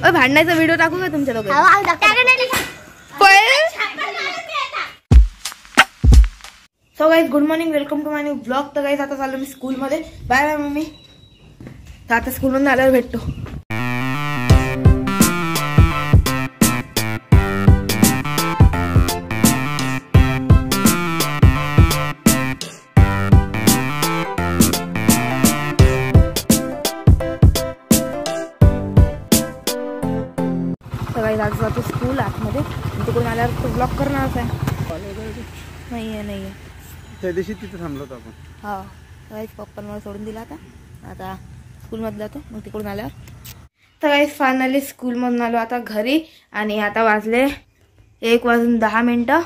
भांडण्याचा video टाकू का तुमच्या दोघांना? So guys good morning, welcome to my new blog. तर गाइस आता चाललो मी स्कूल मध्ये. Bye bye mummy. तर आता स्कूल मधून आल्यावर भेटतो. आज जातो स्कूल आतमध्ये. तिकडून आल्यावर तो ब्लॉग करणारच आहे. नाहीये त्या दिवशी तिथे थांबलो होतो आपण. हा गाईस पप्पांना सोडून दिला आता स्कूलमध्ये जातो मग तिकडून आल्यावर. तर गाईस फायनली स्कूलमधून आलो आता घरी आणि आता वाजले 1:10.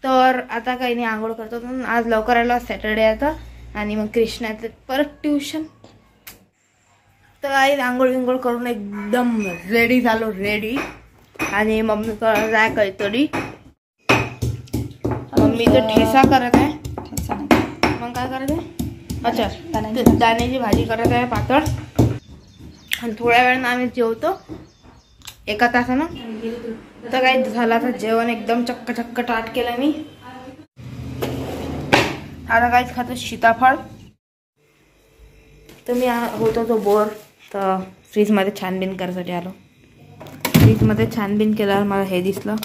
तर आता काही नाही, आंघोळ करतो. आज लवकर आलो, सॅटर्डे आता. आणि मग कृष्णाचं परत ट्युशन. तर गाईस आंघोळ विंघोळ करून एकदम रेडी झालो, रेडी. आणि मम्मी करत आहे काहीतरी. मम्मी तर ठेसा करत आहे. मग काय करत आहे? अच्छा दाण्याची भाजी करत आहे पातळ. आणि थोड्या वेळानं आम्ही जेवतो 1 तासानं. तर काय झालं आता जेवण एकदम चक्क टाट केलं मी. आता काहीच खातो सीताफळ. तर मी होतो तो बोर, तर फ्रीजमध्ये छानबीन करायसाठी आलो. फ्रीजमध्ये छानबीन केल्यावर मला हे दिसलं,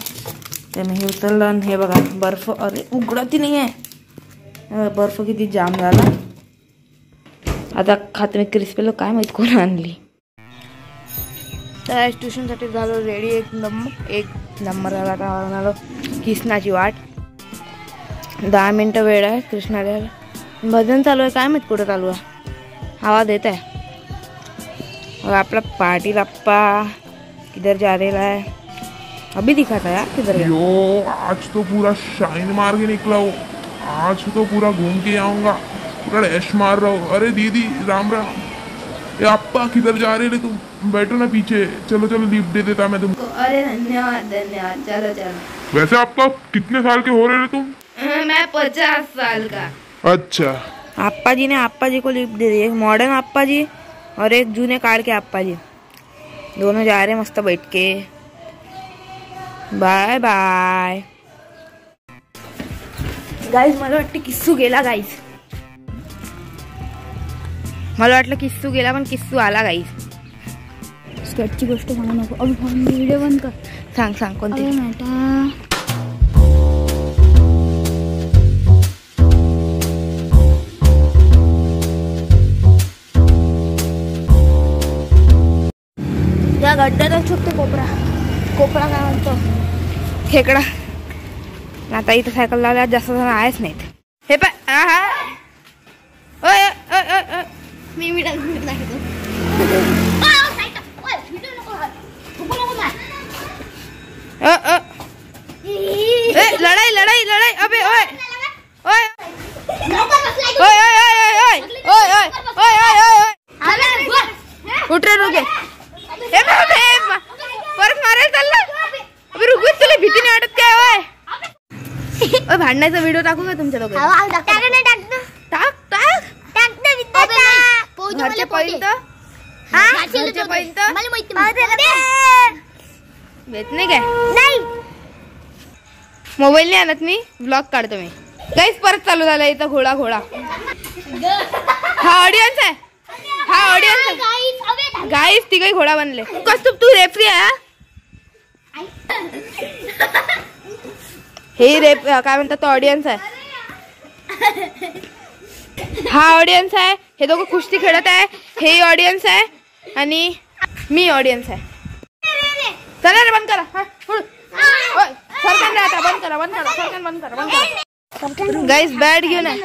तर मी हे उचललं. आणि हे बघा बर्फ, अरे उघडती नाही आहे. बर्फ किती जाम झाला. आता खाते मी क्रिस्पीला, काय माहित कोण आणली. तर आज ट्युशनसाठी झालो रेडी. एक नंबर झाला. आता म्हणालो कृष्णाची वाट. 10 मिनटं वेळ आहे कृष्णा द्यायला. भजन चालू आहे, काय माहित कुठं चालू आहे. आवाज येत आहे. और आपला पार्टी लप्पा किधर जा रहा है अभी दिखाता है किधर गया? यो आज तो पूरा शाइन मार के निकला हूँ. आज तो पूरा घूम के आऊंगा, पूरा डैश मार रहा हूँ. अरे दीदी राम राम. ये अप्पा किधर जा रहे थे तुम? बैठो ना पीछे. चलो लिफ्ट दे देता मैं तुमको. अरे धन्यवाद. चलो. वैसे आपका कितने साल के हो रहे थे तुम? मैं 50 साल का. अच्छा. अप्पा जी ने अप्पा जी को लिफ्ट दे दी. एक मॉडर्न अप्पा जी और एक जूने काल के अप्पा जी, दोनों जा रहे मस्त बैठ के. Bye bye guys. मला वाटतं किस्सू गेला गाईज. मला वाटलं किस्सू गेला, पण किस्सू आला गाईज. स्केटची गोष्ट म्हणू नको. अभी व्हिडिओ बंद कर. सांग कोणती? या गड्ड्यातच छोटे कोपरा काय म्हणतो, खेकडा. आता इथं सायकल लावल्या जास्त जण आहेच नाहीत. हे पाय मी लढाई अबे ओय उठ रे रुके. परत मारायला चालला. अबे रुक, तुला भीती नाही वाटत काय? ओय भांडण्याचा व्हिडिओ टाकू का तुमच्या दोघांना? टाक. घरचे पॉइंट भेट नाही काय? मोबाईल नाही आणत मी, व्लॉग काढतो मी. काहीच परत चालू झाला इथं घोडा. हा ऑडियन्स आहे. गाईस ती काही घोडा बनले. कस्तुभ तू रेफरी आहे? हे रेप काय म्हणतात तो ऑडियन्स आहे. हा ऑडियन्स आहे. हे दोघं कुस्ती खेळत आहे. हे ऑडियन्स आहे आणि मी ऑडियन्स आहे. चला रे बंद करा. सरकन राहता. बंद करा. सरकन बंद करा. गाईस बॅट घेऊन आहे.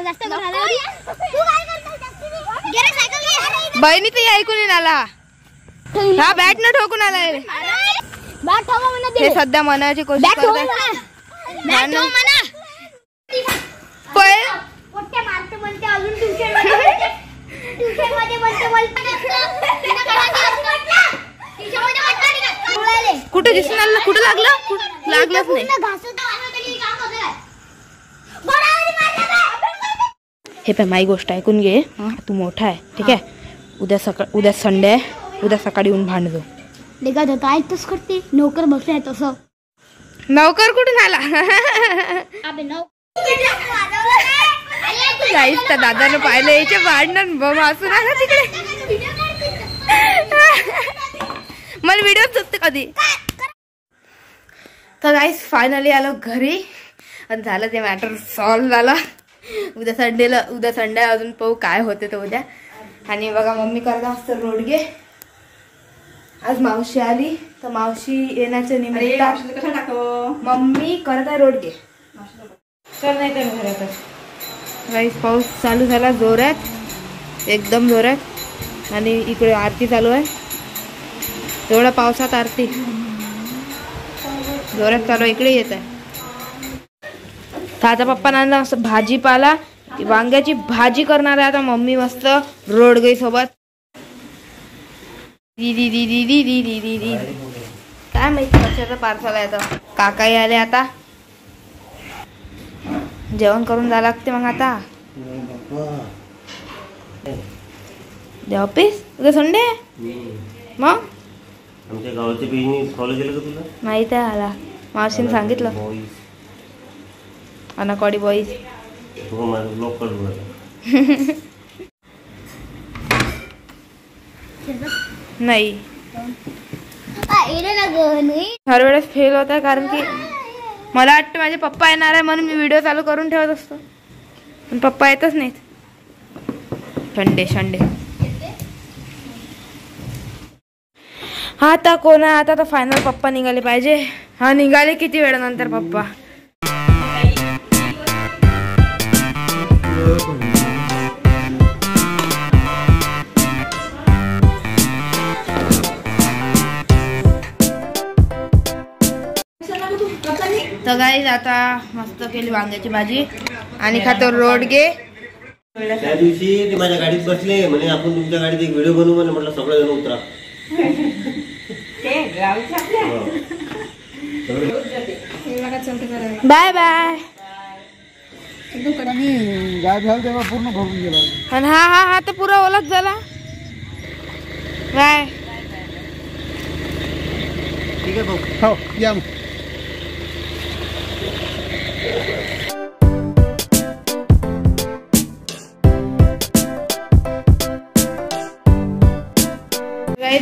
बहिणी तर ऐकून नाही आला. हा बॅट न ठोकून आलाय. हे सध्या मनाची कोशिश करत आहे. कुठे दिसून आलं? कुठं लागलंच नाही. हे पाय माई गोष्ट ऐकून घे. तू मोठा आहे ठीक आहे. उद्या संडे आहे. उद्या सकाळी येऊन भांडतो. लेका जाता आहेतच करते नोकर बसलाय तसं नौकर कुठून आला गाईस त्या दादानं पाहिलं याचे भांडण बम असू नका तिकडे मला व्हिडिओ सुचते कधी. तर गाईस फायनली आलो घरी आणि झालं ते मॅटर सॉल्व झालं. उद्या संडे अजून पाहू काय होते तर उद्या. आणि बघा मम्मी करता मस्त रोडगे. आज मावशी आली तर मावशी येण्याच्या निमित्त मम्मी करत आहे रोडगे. तर नाही तर घरातच गाईस पाऊस चालू झाला जोरात एकदम जोरात. आणि इकडे आरती चालू आहे. एवढ्या पावसात आरती जोरात चालू इकडे येत आहे. ताजा पप्पा आणला असं भाजीपाला वांग्याची भाजी करणार आहे आता मम्मी मस्त रोडगे सोबत. दीदी दीदी दीदी दीदी दीदी काय माहिती कशाचं पार्सल आहे तर. काकाही आले आता जेवण करून जावं लागते मग आता. ऑफिस उद्या संडे मग आमच्या गावाच्या बिझनेस फॉलो केलं का तुला माहित आहे आला मावशीने सांगितलं. अनाकॉडी बॉईज तू माझा ब्लॉग काढू नाही हर वेळेस फेल होत आहे कारण की मला वाटतं माझे पप्पा येणार आहे म्हणून मी व्हिडिओ चालू करून ठेवत असतो पण पप्पा येतच नाहीत. संडे हा आता कोण आहे आता तर फायनल पप्पा निघाले पाहिजे. हा निघाले किती वेळानंतर पप्पा. तर गाईज आता मस्त केली वांग्याची भाजी आणि खातो रोडगे. त्या दिवशी ते माझ्या गाडीत बसले म्हणे आपण तुमच्या गाडीत एक व्हिडिओ बनवू म्हणे. म्हटलं सगळं जण उतरा. Bye bye. गाय झालं तेव्हा पूर्ण भरून गेला. आणि हा तर पुरा ओलाच झाला. बाय. ठीक आहे भाऊ. हो या मग.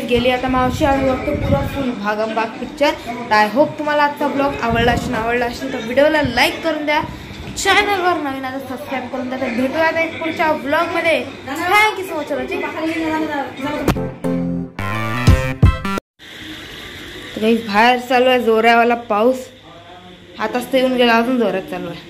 गेली आता मावशी आम्ही बघतो पुरा फुल भागमभाग पिक्चर. आय होप तुम्हाला आजचा ब्लॉग आवडला असेल तर व्हिडिओला लाईक करून द्या. चॅनलवर नवीन आता सबस्क्राईब करून द्या. तर भेटूया आता एक पुढच्या ब्लॉग मध्ये. Thank you so much. बाहेर चालू आहे जोरावाला पाऊस. आताच तर येऊन गेला अजून जोरात चालू आहे.